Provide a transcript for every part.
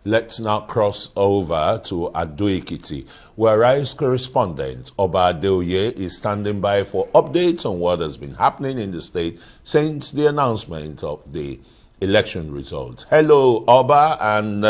Let's now cross over to Ekiti, where Rice Correspondent Oba Adeoye is standing by for updates on what has been happening in the state since the announcement of the election results. Hello, Oba, and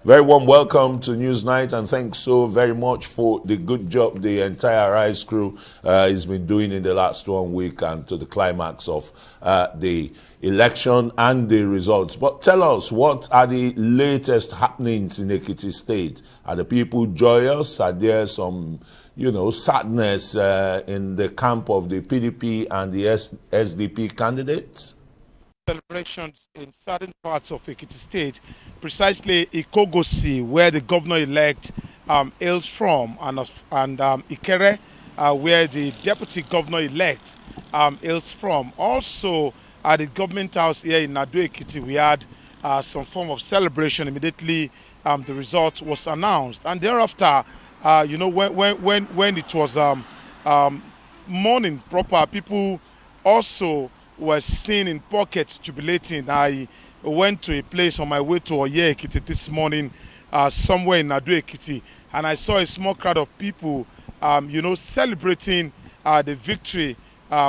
very warm welcome to Newsnight, and thanks so very much for the good job the entire Rice crew has been doing in the last 1 week and to the climax of the election and the results. But tell us, what are the latest happenings in Ekiti State? Are the people joyous? Are there some, sadness in the camp of the PDP and the SDP candidates? Celebrations in certain parts of Ekiti State, precisely Ikogosi, where the governor-elect hails from, and Ikere, where the deputy governor-elect hails from. Also, at the government house here in Edo Ekiti, we had some form of celebration immediately the result was announced, and thereafter, when it was morning proper, people also were seen in pockets jubilating. I went to a place on my way to Oye Ekiti this morning, somewhere in Edo Ekiti, and I saw a small crowd of people, celebrating the victory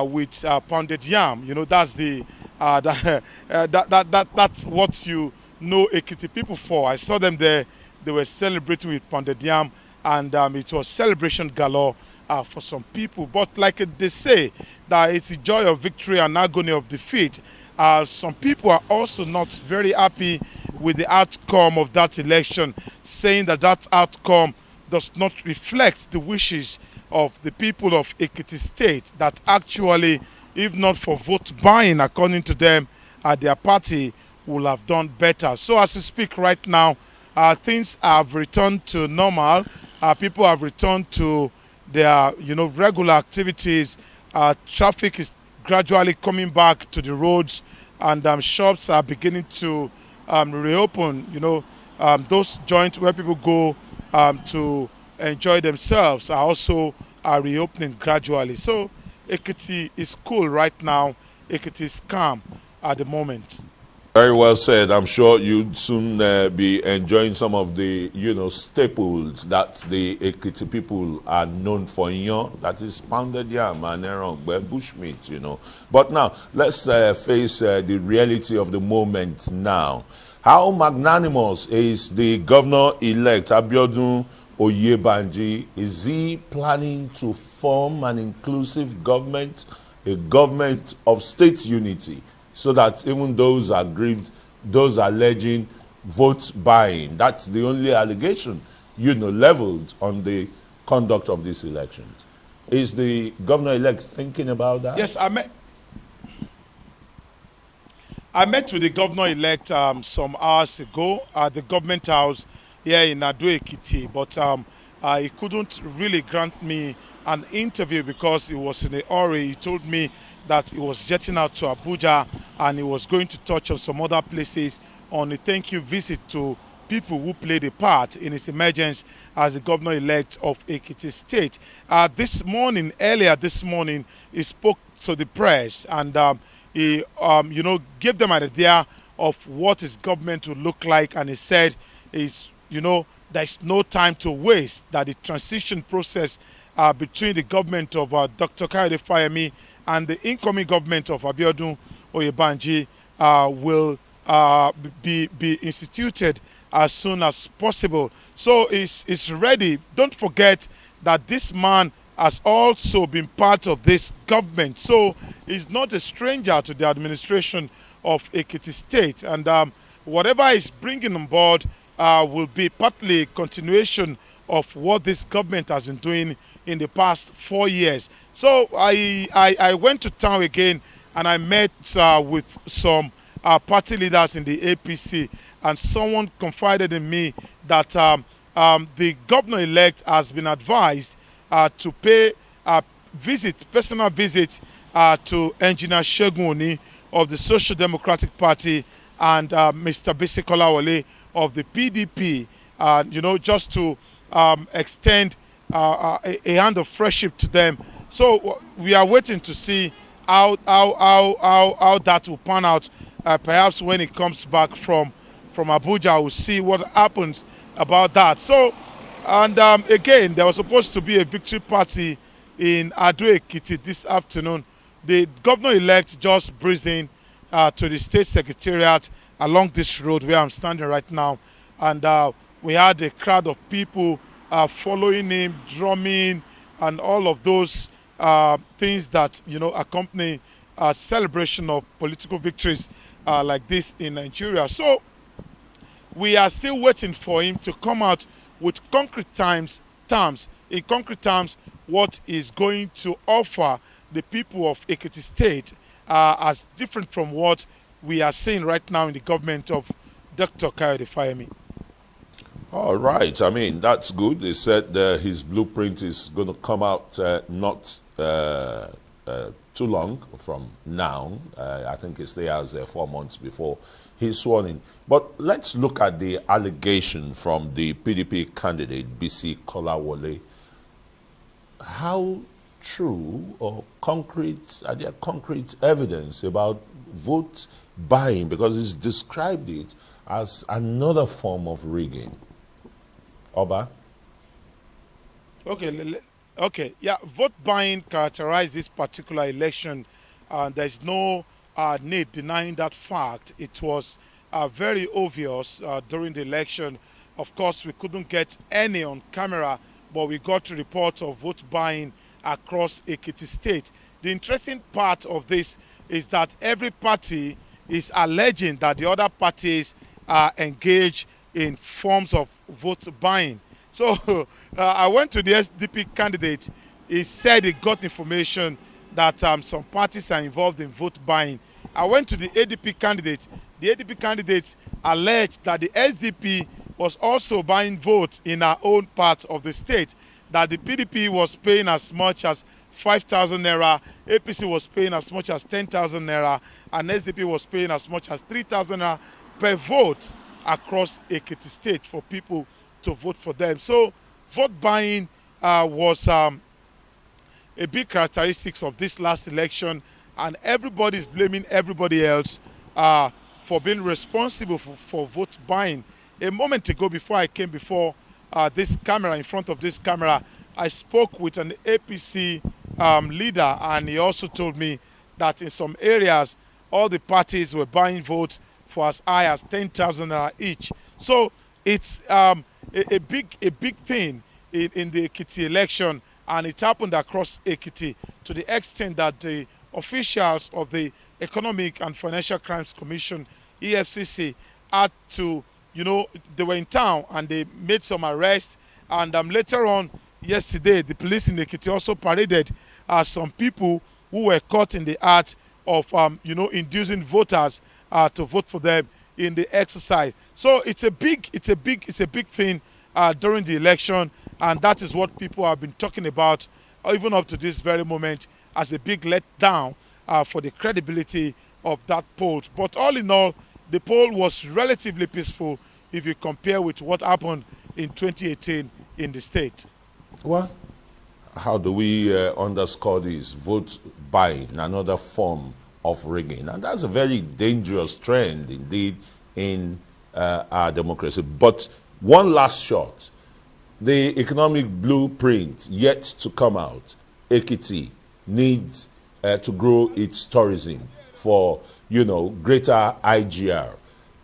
with pounded yam. That's the that's what Ekiti people for. I saw them there; they were celebrating with pounded yam, and it was celebration galore for some people. But like they say, that it's the joy of victory and agony of defeat. Some people are also not very happy with the outcome of that election, saying that that outcome does not reflect the wishes of the people of Ekiti State, that actually, if not for vote buying, according to them, their party will have done better. So as we speak right now, things have returned to normal. People have returned to their regular activities. Traffic is gradually coming back to the roads, and shops are beginning to reopen. Those joints where people go to enjoy themselves are also reopening gradually. So Ekiti is cool right now. Ekiti is calm at the moment. Very well said. I'm sure you'd soon be enjoying some of the, staples that the Ekiti people are known for. That is pounded yam and bushmeat. But now, let's face the reality of the moment now. How magnanimous is the governor-elect, Biodun Oyebanji? Is he planning to form an inclusive government, a government of state unity, so that even those aggrieved, those alleging vote buying, that's the only allegation, leveled on the conduct of these elections? Is the governor-elect thinking about that? Yes, I met with the governor-elect some hours ago at the government house here in Edo Ekiti, but he couldn't really grant me an interview because he was in a hurry. He told me that he was jetting out to Abuja and he was going to touch on some other places on a thank you visit to people who played a part in his emergence as the governor-elect of Ekiti State. Earlier this morning, he spoke to the press, and he gave them an idea of what his government would look like, and he said, there's no time to waste, that the transition process between the government of Dr. Kayode Fayemi and the incoming government of Biodun Oyebanji will be instituted as soon as possible. So it's ready. Don't forget that this man has also been part of this government. So he's not a stranger to the administration of Ekiti State. And whatever he's bringing on board will be partly a continuation of what this government has been doing in the past 4 years. So I went to town again, and I met with some party leaders in the APC, and someone confided in me that the governor-elect has been advised to pay a personal visit to Engineer Segun Oni of the Social Democratic Party and Mr. Bisi Kolawole of the PDP, just to extend a hand of friendship to them. So we are waiting to see how that will pan out, perhaps when it comes back from from Abuja. We'll see what happens about that. So, and again, there was supposed to be a victory party in Ado Ekiti this afternoon. The governor-elect just breezed in to the state secretariat along this road where I'm standing right now, and we had a crowd of people following him, drumming, and all of those things that accompany celebration of political victories like this in Nigeria. So we are still waiting for him to come out with concrete terms, in concrete terms, what is going to offer the people of Ekiti State as different from what we are seeing right now in the government of Dr. Kayode Fayemi. All right. I mean, that's good. They said his blueprint is going to come out not too long from now. I think it's there as 4 months before he's sworn in. But let's look at the allegation from the PDP candidate, BC Kolawole. How true or concrete, are there concrete evidence about vote buying? Because he's described it as another form of rigging. Oba? Okay, yeah, vote buying characterized this particular election. There's no need denying that fact. It was very obvious during the election. Of course, we couldn't get any on camera, but we got reports of vote buying across Ekiti State. The interesting part of this is that every party is alleging that the other parties are engaged in forms of vote buying. So I went to the SDP candidate. He said he got information that some parties are involved in vote buying. I went to the ADP candidate. The ADP candidate alleged that the SDP was also buying votes in our own part of the state, that the PDP was paying as much as 5,000 naira, APC was paying as much as 10,000 naira, and SDP was paying as much as 3,000 naira per vote across Ekiti State for people to vote for them. So vote buying was a big characteristic of this last election, and everybody's blaming everybody else for being responsible for vote buying. A moment ago, before I came before this camera, in front of this camera, I spoke with an APC leader, and he also told me that in some areas all the parties were buying votes for as high as 10,000 naira each. So it's a big thing in the Ekiti election, and it happened across Ekiti to the extent that the officials of the Economic and Financial Crimes Commission, EFCC, had to, they were in town and they made some arrests, and later on yesterday the police in Ekiti also paraded some people who were caught in the act of inducing voters to vote for them in the exercise. So it's a big thing during the election, and that is what people have been talking about even up to this very moment as a big letdown for the credibility of that poll. But all in all, the poll was relatively peaceful if you compare with what happened in 2018 in the state. Well, how do we underscore this? Vote buying, another form of rigging. And that's a very dangerous trend indeed in our democracy. But one last shot. The economic blueprint yet to come out. Ekiti needs to grow its tourism for, greater IGR.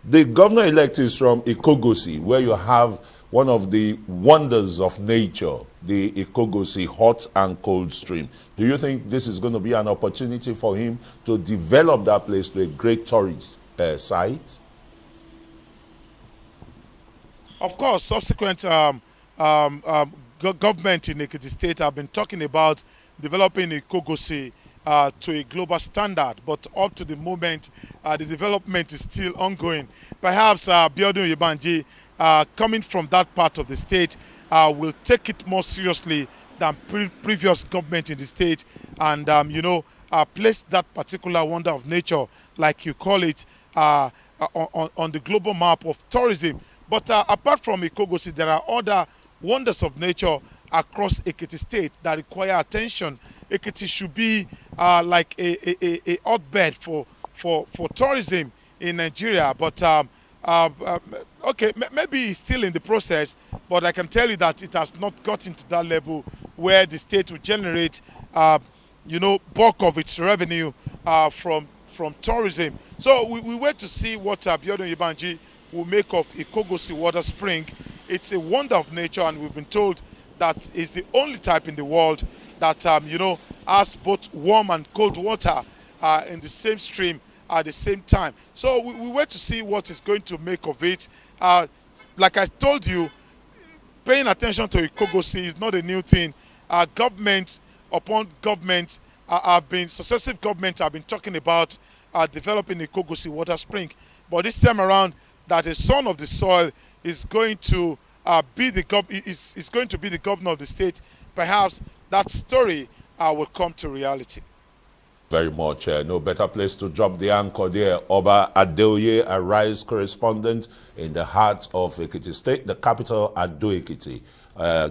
The governor-elect is from Ikogosi, where you have one of the wonders of nature, the Ikogosi hot and cold stream. Do you think this is going to be an opportunity for him to develop that place to a great tourist site? Of course, subsequent government in Ekiti State have been talking about developing Ikogosi to a global standard, but up to the moment, the development is still ongoing. Perhaps Biodun Oyebanji, coming from that part of the state, will take it more seriously than previous government in the state, and place that particular wonder of nature, like you call it, on the global map of tourism. But apart from Ikogosi, there are other wonders of nature across Ekiti State that require attention. Ekiti should be like a hotbed for tourism in Nigeria, but Okay, maybe it's still in the process, but I can tell you that it has not gotten to that level where the state will generate, bulk of its revenue from tourism. So we wait to see what Biodun Oyebanji will make of Ikogosi Water Spring. It's a wonder of nature, and we've been told that it's the only type in the world that has both warm and cold water in the same stream at the same time. So we wait to see what is going to make of it. Like I told you, paying attention to Ikogosi is not a new thing. Government upon government successive governments have been talking about developing Ikogosi water spring. But this time around, that a son of the soil is going to is going to be the governor of the state. Perhaps that story will come to reality. Very much. No better place to drop the anchor there. Oba Adeoye, a Rise correspondent in the heart of Ekiti State, the capital, Ekiti,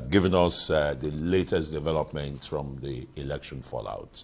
giving us the latest developments from the election fallout.